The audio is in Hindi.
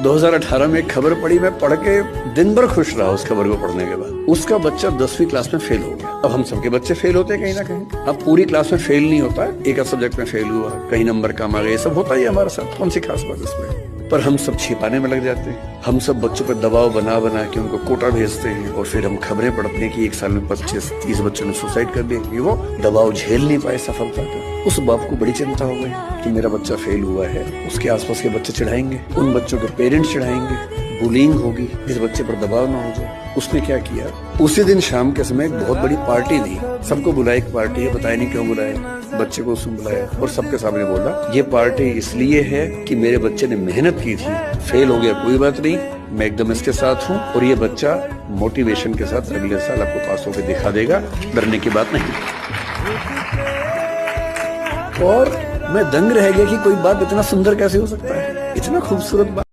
2018 में एक खबर पढ़ी, मैं पढ़ के दिन भर खुश रहा उस खबर को पढ़ने के बाद। उसका बच्चा 10वीं क्लास में फेल हो गया। अब हम सबके बच्चे फेल होते हैं कहीं ना कहीं। अब पूरी क्लास में फेल नहीं होता, एक सब्जेक्ट में फेल हुआ, कहीं नंबर कम आ गए, सब होता ही हमारे साथ, कौन सी खास बात इसमें। पर हम सब छिपाने में लग जाते हैं। हम सब बच्चों पर दबाव बना बना के उनको कोटा भेजते हैं और फिर हम खबरें पढ़ते हैं कि एक साल में 25-30 बच्चों ने सुसाइड कर दिया। वो दबाव झेल नहीं पाए सफलता का। उस बाप को बड़ी चिंता हो गई कि मेरा बच्चा फेल हुआ है। उसके आसपास के बच्चे चिढ़ाएंगे, उन बच्चों के पेरेंट्स चिढ़ाएंगे, बुलिंग होगी, इस बच्चे पर दबाव ना हो जाए। उसने क्या किया, उसी दिन शाम के समय एक बहुत बड़ी पार्टी दी, सबको बुलाया। एक पार्टी है, बताया नहीं क्यों बुलाया, बच्चे को उसने बुलाया और सबके सामने बोला ये पार्टी इसलिए है कि मेरे बच्चे ने मेहनत की थी, फेल हो गया कोई बात नहीं, मैं एकदम इसके साथ हूँ और ये बच्चा मोटिवेशन के साथ अगले साल आपको पास होकर दिखा देगा, डरने की बात नहीं। और मैं दंग रह गया कि कोई बात इतना सुंदर कैसे हो सकता है, इतना खूबसूरत बात।